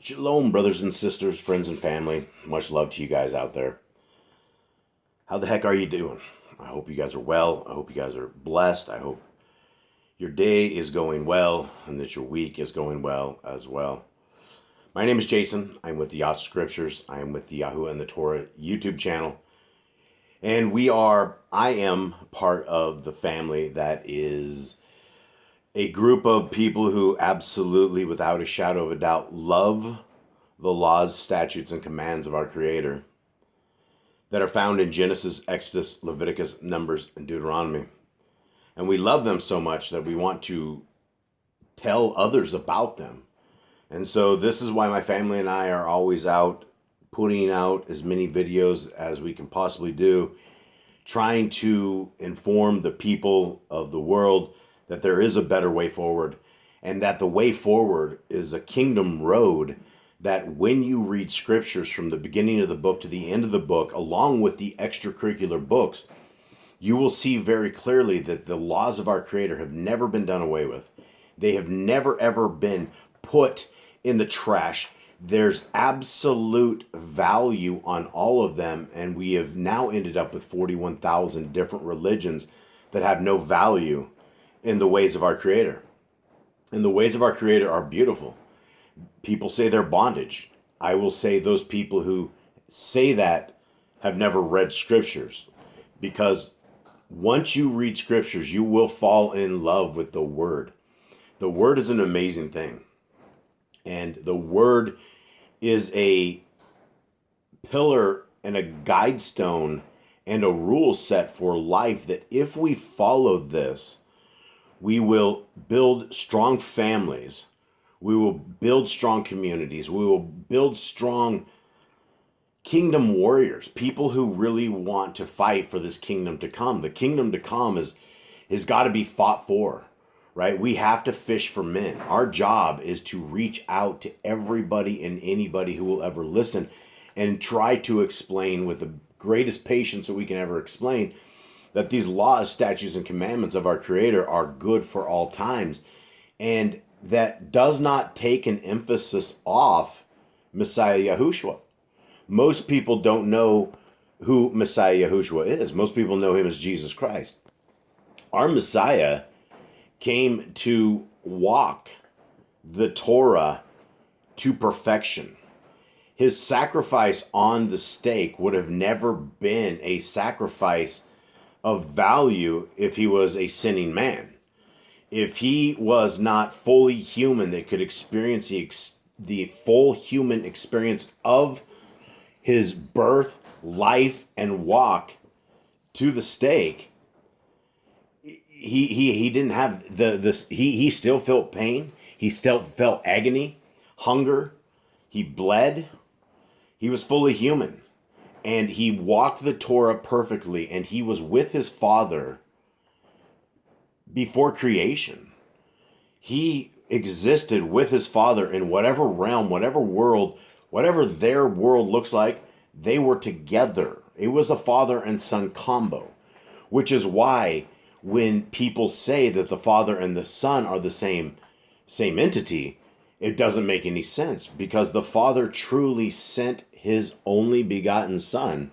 Shalom, brothers and sisters, friends and family. Much love to you guys out there. How the heck are you doing? I hope you guys are well. I hope you guys are blessed. I hope your day is going well and that your week is going well as well. My name is Jason. I'm with the Yah Scriptures. I am with the Yahushua and the Torah YouTube channel. And I am part of the family that is a group of people who absolutely, without a shadow of a doubt, love the laws, statutes, and commands of our Creator that are found in Genesis, Exodus, Leviticus, Numbers, and Deuteronomy. And we love them so much that we want to tell others about them. And so this is why my family and I are always out putting out as many videos as we can possibly do, trying to inform the people of the world that there is a better way forward, and that the way forward is a kingdom road that when you read scriptures from the beginning of the book to the end of the book, along with the extracurricular books, you will see very clearly that the laws of our Creator have never been done away with. They have never, ever been put in the trash. There's absolute value on all of them, and we have now ended up with 41,000 different religions that have no value in the ways of our Creator. And the ways of our Creator are beautiful. People say they're bondage. I will say those people who say that have never read scriptures. Because once you read scriptures, you will fall in love with the Word. The Word is an amazing thing. And the Word is a pillar and a guide stone and a rule set for life that if we follow this, we will build strong families. We will build strong communities. We will build strong kingdom warriors, people who really want to fight for this kingdom to come. The kingdom to come is got to be fought for, right? We have to fish for men. Our job is to reach out to everybody and anybody who will ever listen and try to explain with the greatest patience that we can ever explain that these laws, statutes, and commandments of our Creator are good for all times. And that does not take an emphasis off Messiah Yahushua. Most people don't know who Messiah Yahushua is. Most people know him as Jesus Christ. Our Messiah came to walk the Torah to perfection. His sacrifice on the stake would have never been a sacrifice of value if he was a sinning man. If he was not fully human that could experience the full human experience of his birth, life, and walk to the stake, he didn't have he still felt pain. He still felt agony, hunger. He bled. He was fully human. And he walked the Torah perfectly, and he was with his Father before creation. He existed with his Father in whatever realm, whatever world, whatever their world looks like, they were together. It was a father and son combo, which is why when people say that the Father and the Son are the same entity, it doesn't make any sense, because the Father truly sent his only begotten Son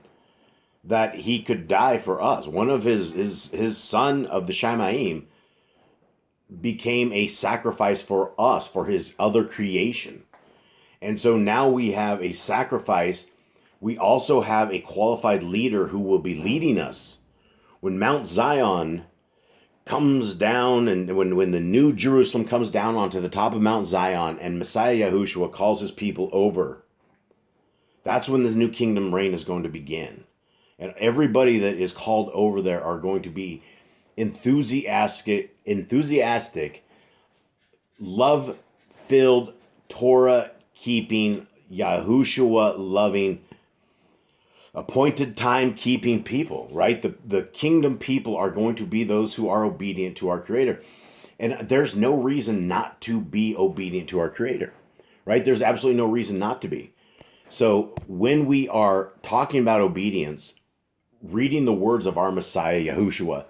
that he could die for us. One of his son of the Shemaim became a sacrifice for us, for his other creation. And so now we have a sacrifice. We also have a qualified leader who will be leading us. When Mount Zion comes down, and when the new Jerusalem comes down onto the top of Mount Zion and Messiah Yahushua calls his people over, that's when the new kingdom reign is going to begin. And everybody that is called over there are going to be enthusiastic, love-filled, Torah-keeping, Yahushua-loving, appointed time-keeping people, right? The kingdom people are going to be those who are obedient to our Creator. And there's no reason not to be obedient to our Creator, right? There's absolutely no reason not to be. So when we are talking about obedience, reading the words of our Messiah, Yahushua,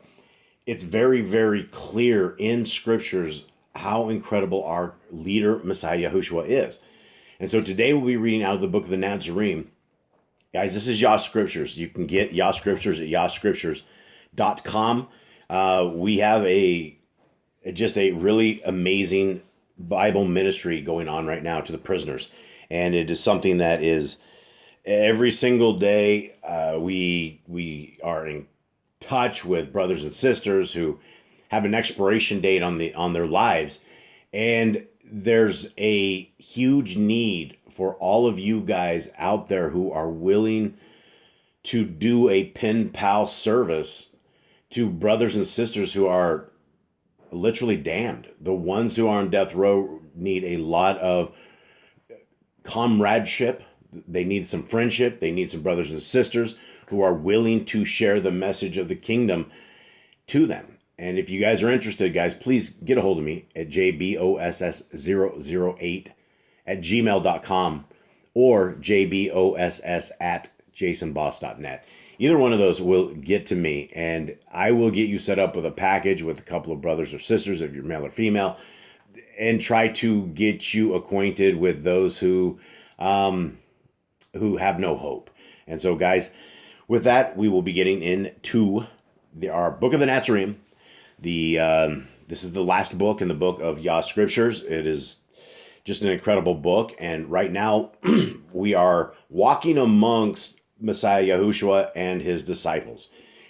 it's very, very clear in scriptures how incredible our leader, Messiah Yahushua, is. And so today we'll be reading out of the book of the Nazarene. Guys, this is Yah Scriptures. You can get Yah Scriptures at yahscriptures.com. We have just a really amazing Bible ministry going on right now to the prisoners. And it is something that is every single day we are in touch with brothers and sisters who have an expiration date on their lives. And there's a huge need for all of you guys out there who are willing to do a pen pal service to brothers and sisters who are literally damned. The ones who are on death row need a lot of comradeship. They need some friendship. They need some brothers and sisters who are willing to share the message of the kingdom to them. And if you guys are interested, guys, please get a hold of me at jboss008@gmail.com or jboss@jasonboss.net. Either one of those will get to me, and I will get you set up with a package with a couple of brothers or sisters, if you're male or female, and try to get you acquainted with those who have no hope. And so, guys, with that, we will be getting into our Book of the Nazarene. This is the last book in the book of Yah Scriptures. It is just an incredible book. And right now we are walking amongst Messiah Yahushua and his disciples.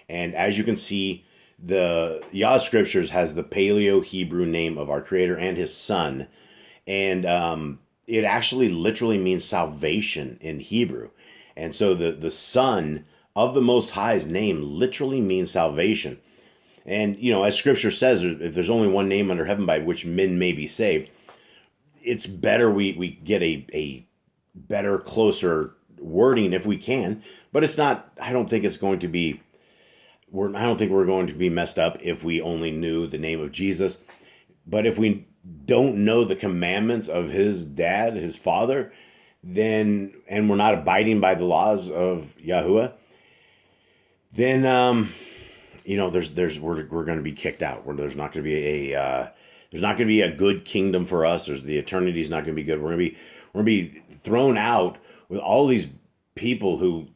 And as you can see, the Yah Scriptures has the Paleo-Hebrew name of our Creator and his Son. And it actually literally means salvation in Hebrew. And so the Son of the Most High's name literally means salvation. And, as Scripture says, if there's only one name under heaven by which men may be saved, it's better we get a better, closer wording if we can. But it's not, I don't think we're going to be messed up if we only knew the name of Jesus. But if we don't know the commandments of his dad, his father, and we're not abiding by the laws of Yahuwah, then we're going to be kicked out. There's not going to be a good kingdom for us. The eternity is not going to be good. We're going to be thrown out with all these people who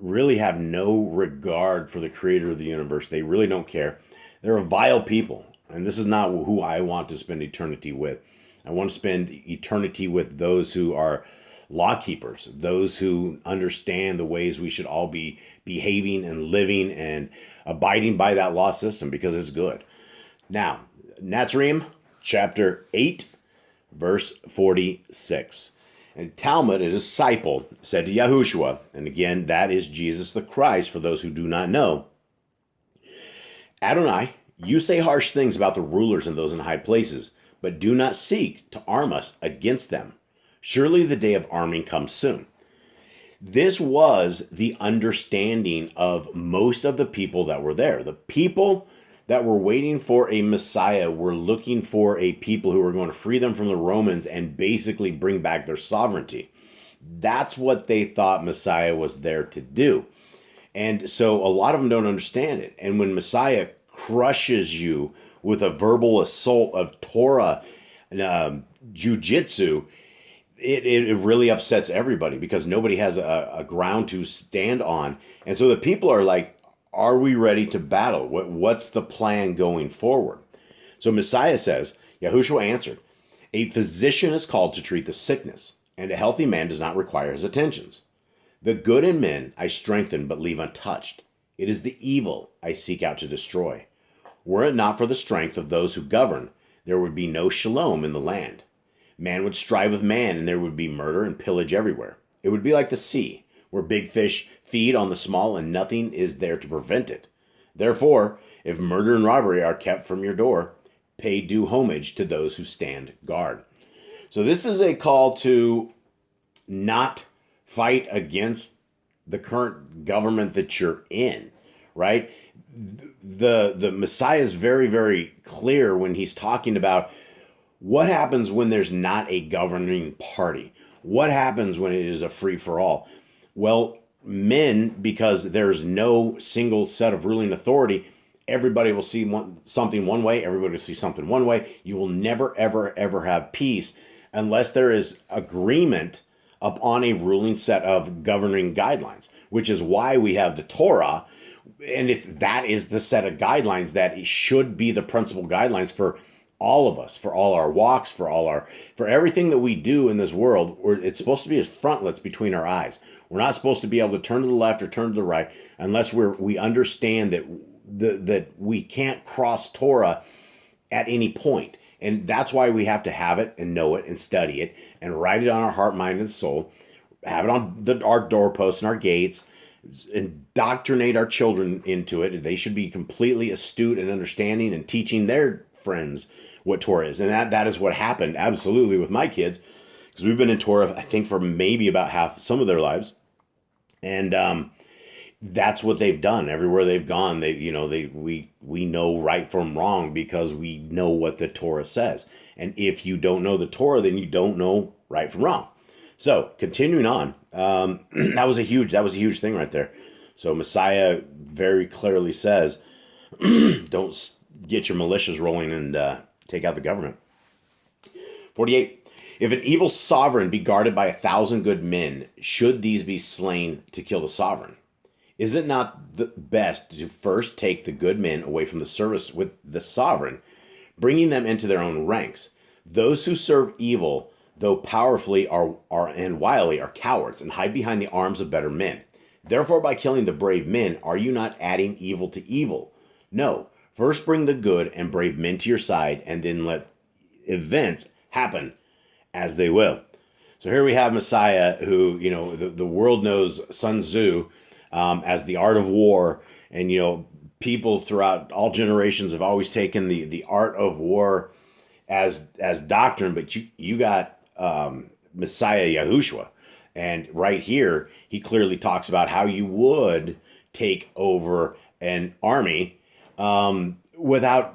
really have no regard for the Creator of the universe. They really don't care. They're a vile people, and this is not who I want to spend eternity with. I want to spend eternity with those who are law keepers, those who understand the ways we should all be behaving and living and abiding by that law system, because it's good. Now, Nazarene, chapter 8, verse 46. And Talmud, a disciple, said to Yahushua, and again, that is Jesus the Christ, for those who do not know, Adonai, you say harsh things about the rulers and those in high places, but do not seek to arm us against them. Surely the day of arming comes soon. This was the understanding of most of the people that were there. The people that were waiting for a Messiah were looking for a people who were going to free them from the Romans and basically bring back their sovereignty. That's what they thought Messiah was there to do. And so a lot of them don't understand it. And when Messiah crushes you with a verbal assault of Torah, jujitsu, it really upsets everybody, because nobody has a ground to stand on. And so the people are like, are we ready to battle? What's the plan going forward? So Messiah says, Yahushua answered, a physician is called to treat the sickness, and a healthy man does not require his attentions. The good in men I strengthen but leave untouched. It is the evil I seek out to destroy. Were it not for the strength of those who govern, there would be no shalom in the land. Man would strive with man, and there would be murder and pillage everywhere. It would be like the sea, where big fish feed on the small, and nothing is there to prevent it. Therefore, if murder and robbery are kept from your door, pay due homage to those who stand guard. So this is a call to not fight against the current government that you're in, right? The Messiah is very, very clear when he's talking about what happens when there's not a governing party. What happens when it is a free-for-all? Well, men, because there's no single set of ruling authority, everybody will see something one way, everybody will see something one way. You will never, ever, ever have peace unless there is agreement upon a ruling set of governing guidelines, which is why we have the Torah. And that is the set of guidelines that should be the principal guidelines for all of us, for all our walks, for everything that we do in this world. It's supposed to be as frontlets between our eyes. We're not supposed to be able to turn to the left or turn to the right unless we understand that we can't cross Torah at any point. And that's why we have to have it and know it and study it and write it on our heart, mind, and soul, have it on our doorposts and our gates, indoctrinate our children into it. They should be completely astute and understanding and teaching their friends what Torah is. And that is what happened absolutely with my kids, because we've been in Torah, I think, for maybe about some of their lives. And that's what they've done everywhere they've gone. We know right from wrong because we know what the Torah says. And if you don't know the Torah, then you don't know right from wrong. So continuing on, that was a huge thing right there. So Messiah very clearly says, don't get your militias rolling and take out the government. 48. If an evil sovereign be guarded by 1,000 good men, should these be slain to kill the sovereign? Is it not the best to first take the good men away from the service with the sovereign, bringing them into their own ranks? Those who serve evil, though powerfully and wily, are cowards and hide behind the arms of better men. Therefore, by killing the brave men, are you not adding evil to evil? No. First bring the good and brave men to your side, and then let events happen as they will. So here we have Messiah, who, the world knows Sun Tzu as the art of war. And, people throughout all generations have always taken the art of war as doctrine. But you got Messiah Yahushua. And right here, he clearly talks about how you would take over an army without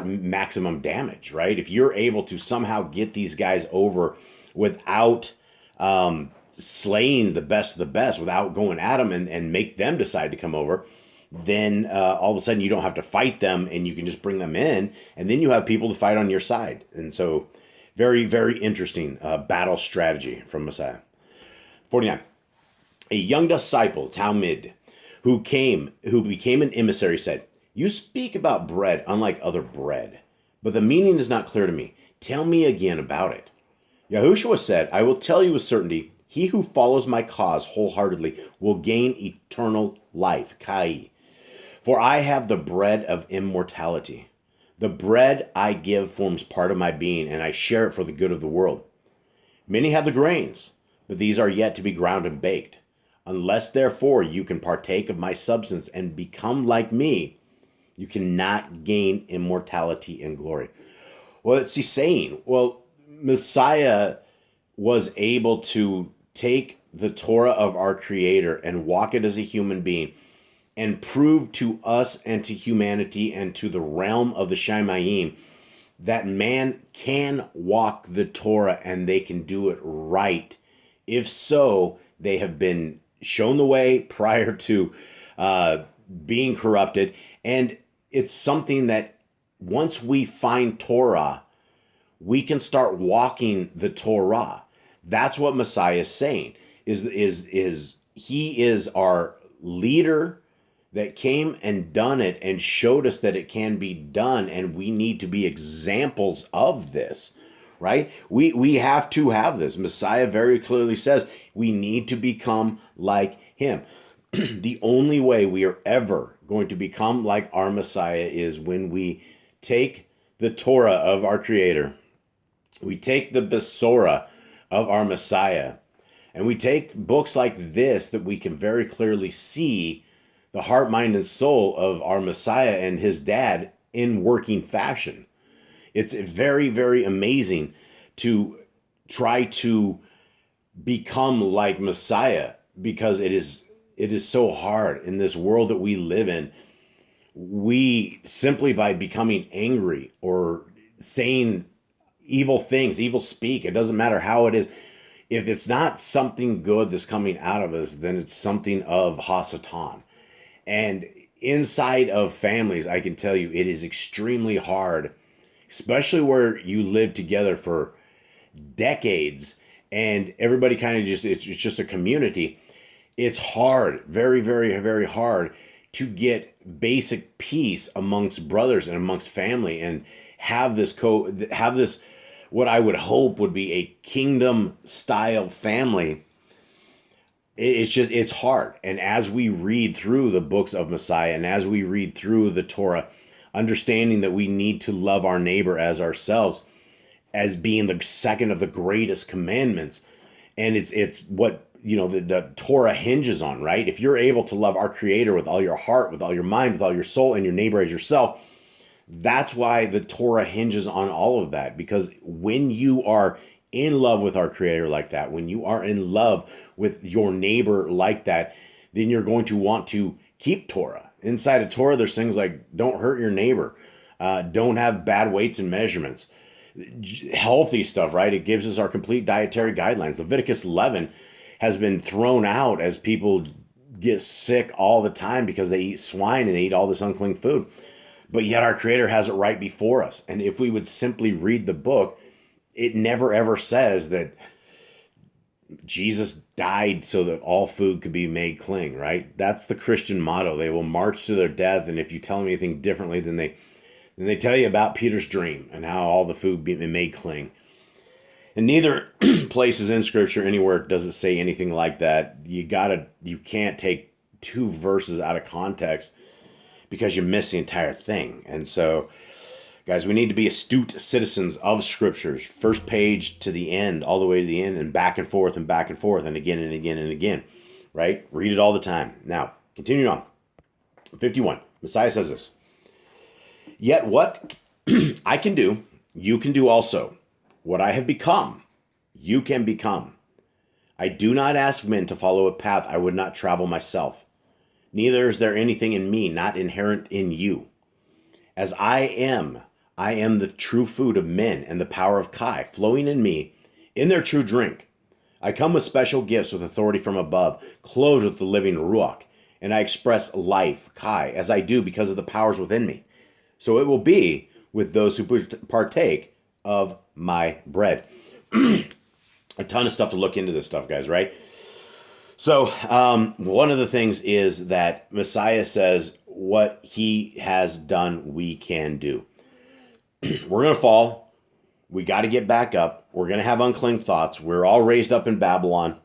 maximum damage, right? If you're able to somehow get these guys over without slaying the best of the best, without going at them and make them decide to come over, then all of a sudden you don't have to fight them and you can just bring them in, and then you have people to fight on your side. And so very, very interesting battle strategy from Messiah. 49. A young disciple, Talmud, who became an emissary, said, "You speak about bread unlike other bread, but the meaning is not clear to me. Tell me again about it." Yahushua said, "I will tell you with certainty, he who follows my cause wholeheartedly will gain eternal life, Kai. For I have the bread of immortality. The bread I give forms part of my being, and I share it for the good of the world. Many have the grains, but these are yet to be ground and baked. Unless, therefore, you can partake of my substance and become like me, you cannot gain immortality and glory." What's he saying? Well, Messiah was able to take the Torah of our Creator and walk it as a human being and prove to us and to humanity and to the realm of the Shamayim that man can walk the Torah and they can do it right. If so, they have been shown the way prior to being corrupted. And it's something that once we find Torah, we can start walking the Torah. That's what Messiah is saying. Is he is our leader that came and done it and showed us that it can be done, and we need to be examples of this, right? We have to have this. Messiah very clearly says we need to become like him. The only way we are ever going to become like our Messiah is when we take the Torah of our Creator, we take the Besorah of our Messiah, and we take books like this that we can very clearly see the heart, mind, and soul of our Messiah and his dad in working fashion. It's very, very amazing to try to become like Messiah, because it is so hard in this world that we live in. We simply by becoming angry or saying evil things, evil speak, it doesn't matter how it is. If it's not something good that's coming out of us, then it's something of Hasatan. And inside of families, I can tell you, it is extremely hard, especially where you live together for decades and everybody kind of it's just a community. It's hard, very, very, very hard to get basic peace amongst brothers and amongst family, and have this what I would hope would be a kingdom style family. It's hard. And as we read through the books of Messiah, and as we read through the Torah, understanding that we need to love our neighbor as ourselves, as being the second of the greatest commandments. And it's what, the Torah hinges on, right? If you're able to love our Creator with all your heart, with all your mind, with all your soul, and your neighbor as yourself, that's why the Torah hinges on all of that. Because when you are in love with our Creator like that, when you are in love with your neighbor like that, then you're going to want to keep Torah. Inside of Torah, there's things like don't hurt your neighbor, don't have bad weights and measurements, healthy stuff, right? It gives us our complete dietary guidelines. Leviticus 11 has been thrown out as people get sick all the time because they eat swine and they eat all this unclean food. But yet our Creator has it right before us. And if we would simply read the book, it never ever says that Jesus died so that all food could be made clean, right? That's the Christian motto. They will march to their death, and if you tell them anything differently, then they tell you about Peter's dream and how all the food be made clean. And neither places in Scripture anywhere does it say anything like that. You can't take two verses out of context because you miss the entire thing. And so, guys, we need to be astute citizens of Scriptures. First page to the end, all the way to the end, and back and forth, and again and again and again, right? Read it all the time. Now, continuing on. 51, Messiah says this. Yet what I can do, you can do also. What I have become, you can become. I do not ask men to follow a path I would not travel myself. Neither is there anything in me not inherent in you. As I am the true food of men and the power of Kai flowing in me in their true drink. I come with special gifts with authority from above, clothed with the living Ruach, and I express life, Kai, as I do because of the powers within me. So it will be with those who partake of my bread. A ton of stuff to look into this stuff, guys, right? So one of the things is that Messiah says what he has done, we can do. We're going to fall. We got to get back up. We're going to have unclean thoughts. We're all raised up in Babylon.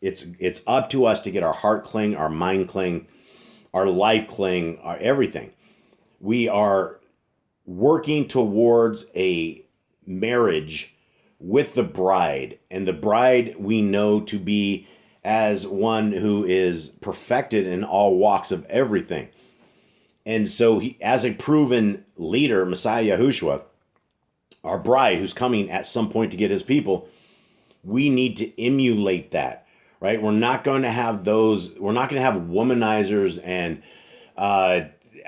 It's up to us to get our heart clean, our mind clean, our life clean, our everything. We are working towards a marriage with the bride, and the bride we know to be as one who is perfected in all walks of everything. And so he, as a proven leader, Messiah Yahushua, our bride who's coming at some point to get his people, we need to emulate that, right? We're not going to have we're not going to have womanizers and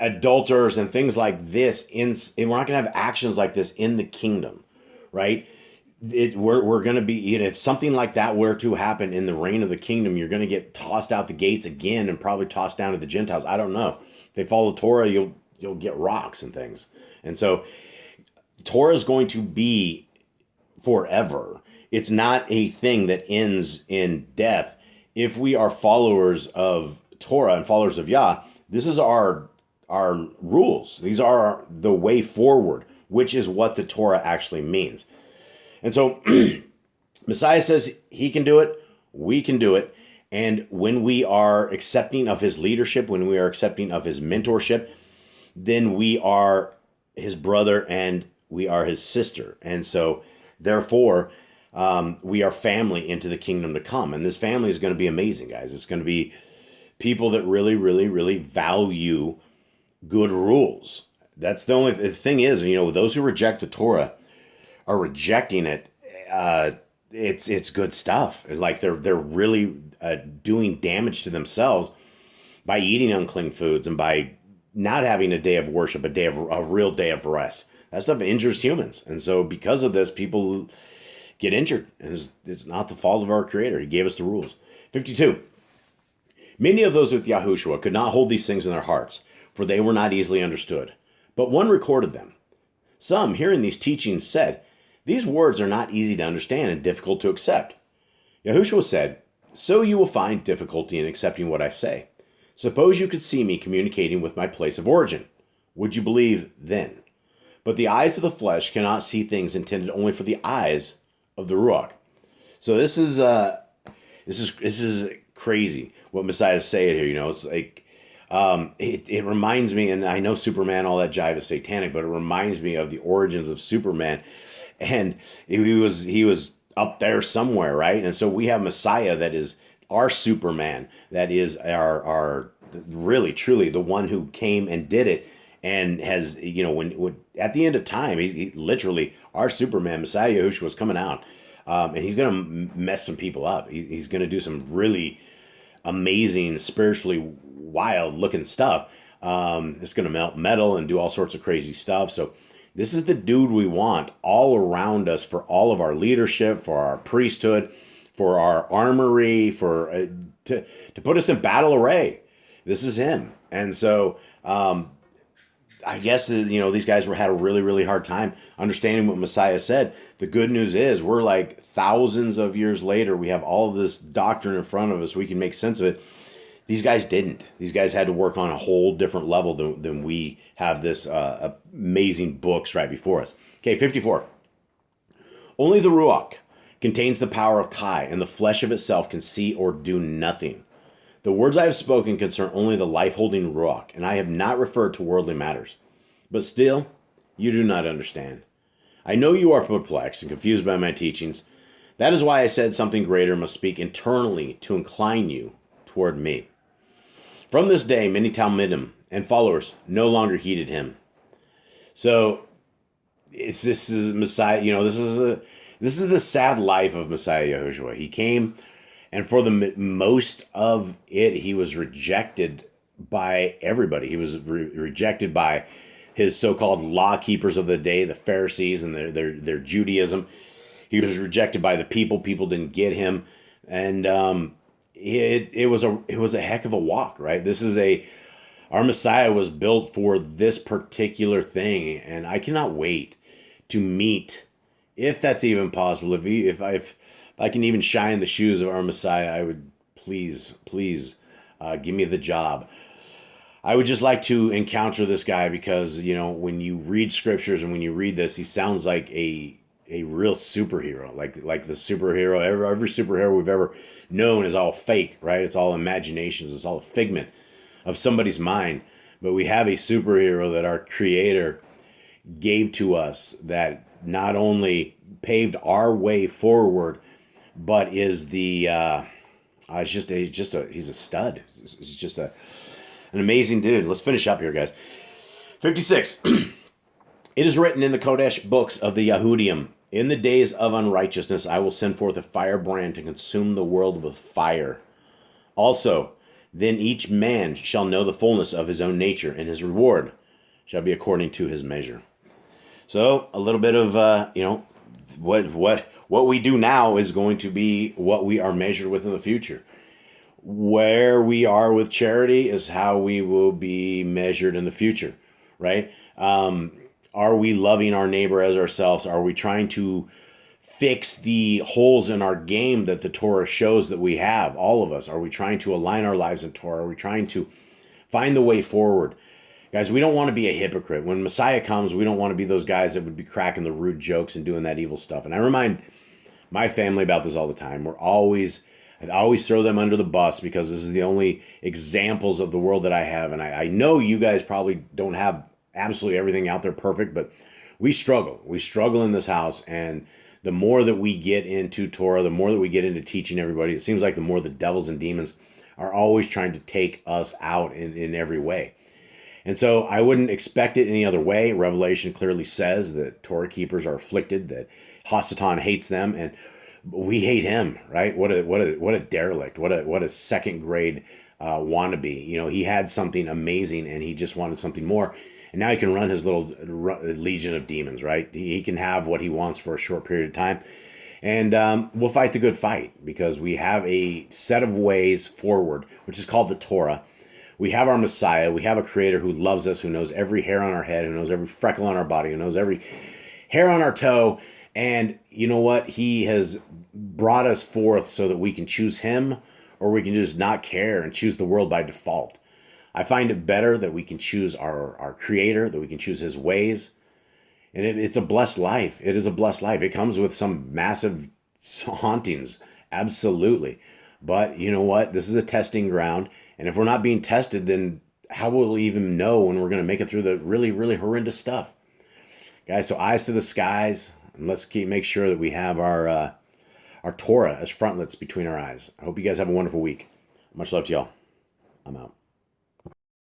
adulterers and things like this. We're not going to have actions like this in the kingdom, right? We're going to be, if something like that were to happen in the reign of the kingdom, you're going to get tossed out the gates again and probably tossed down to the Gentiles. I don't know. If they follow Torah, you'll get rocks and things. And so Torah is going to be forever. It's not a thing that ends in death. If we are followers of Torah and followers of Yah, this is our rules. These are the way forward, which is what the Torah actually means. And so Messiah says he can do it, we can do it. And when we are accepting of his leadership, when we are accepting of his mentorship, then we are his brother and we are his sister. And so therefore, we are family into the kingdom to come. And this family is going to be amazing, guys. It's going to be people that really, really, really value good rules. That's the thing is, those who reject the Torah are rejecting it. It's good stuff. Like they're really doing damage to themselves by eating unclean foods and by not having a day of worship, a real day of rest. That stuff injures humans. And so because of this, people get injured. And it's not the fault of our Creator. He gave us the rules. 52. Many of those with Yahushua could not hold these things in their hearts, for they were not easily understood. But one recorded them. Some, hearing these teachings, said, These words are not easy to understand and difficult to accept. Yahushua said, "So you will find difficulty in accepting what I say. Suppose you could see me communicating with my place of origin. Would you believe then? But the eyes of the flesh cannot see things intended only for the eyes of the Ruach." So this is crazy what Messiah is saying here. You know, it's like it reminds me, and I know Superman, all that jive is satanic, but it reminds me of the origins of Superman, and he was up there somewhere, right? And so we have Messiah that is our Superman, that is our really truly the one who came and did it, and has, you know, when at the end of time, he literally, our Superman, Messiah Yahushua, was coming out, and he's gonna mess some people up. He's gonna do some really amazing, spiritually wild looking stuff. It's gonna melt metal and do all sorts of crazy stuff. So this is the dude we want all around us for all of our leadership, for our priesthood, for our armory, for to put us in battle array. This is him. And so I guess, you know, these guys had a really, really hard time understanding what Messiah said. The good news is we're like thousands of years later. We have all of this doctrine in front of us. We can make sense of it. These guys didn't. These guys had to work on a whole different level than we have this amazing books right before us. Okay, 54. Only the Ruach contains the power of Kai, and the flesh of itself can see or do nothing. The words I have spoken concern only the life-holding Ruach, and I have not referred to worldly matters. But still, you do not understand. I know you are perplexed and confused by my teachings. That is why I said something greater must speak internally to incline you toward me. From this day, many Talmudim and followers no longer heeded him. So, this is Messiah. You know, this is the sad life of Messiah Yahushua. He came, and for the most of it, he was rejected by everybody. He was rejected by his so-called law keepers of the day, the Pharisees, and their Judaism. He was rejected by the people. People didn't get him, and it was a heck of a walk, right? Our Messiah was built for this particular thing, and I cannot wait to meet, if that's even possible. If I can even shine the shoes of our Messiah, I would please give me the job. I would just like to encounter this guy because, you know, when you read scriptures and when you read this, he sounds like a real superhero, like the superhero. Every superhero we've ever known is all fake, right? It's all imaginations. It's all a figment of somebody's mind. But we have a superhero that our Creator gave to us that not only paved our way forward, but is he's a stud. He's just an amazing dude. Let's finish up here, guys. 56. It is written in the Kodesh books of the Yahudim, in the days of unrighteousness, I will send forth a firebrand to consume the world with fire. Also, then each man shall know the fullness of his own nature, and his reward shall be according to his measure. So, a little bit of, what we do now is going to be what we are measured with in the future. Where we are with charity is how we will be measured in the future, right? Are we loving our neighbor as ourselves? Are we trying to fix the holes in our game that the Torah shows that we have, all of us? Are we trying to align our lives in Torah? Are we trying to find the way forward? Guys, we don't want to be a hypocrite. When Messiah comes, we don't want to be those guys that would be cracking the rude jokes and doing that evil stuff. And I remind my family about this all the time. I always throw them under the bus because this is the only examples of the world that I have. And I know you guys probably don't have absolutely everything out there perfect, but we struggle. We struggle in this house. And the more that we get into Torah, the more that we get into teaching everybody, it seems like the more the devils and demons are always trying to take us out in every way. And so I wouldn't expect it any other way. Revelation clearly says that Torah keepers are afflicted, that Hasatan hates them, and we hate him, right? What a derelict, what a second grade wannabe. You know, he had something amazing and he just wanted something more. And now he can run his little legion of demons, right? He can have what he wants for a short period of time. And we'll fight the good fight because we have a set of ways forward, which is called the Torah. We have our Messiah. We have a Creator who loves us, who knows every hair on our head, who knows every freckle on our body, who knows every hair on our toe. And you know what? He has brought us forth so that we can choose him, or we can just not care and choose the world by default. I find it better that we can choose our creator, that we can choose his ways. And it's a blessed life. It is a blessed life. It comes with some massive hauntings. Absolutely. But you know what? This is a testing ground. And if we're not being tested, then how will we even know when we're going to make it through the really, really horrendous stuff? Guys, so eyes to the skies. And let's make sure that we have our Torah as frontlets between our eyes. I hope you guys have a wonderful week. Much love to y'all. I'm out.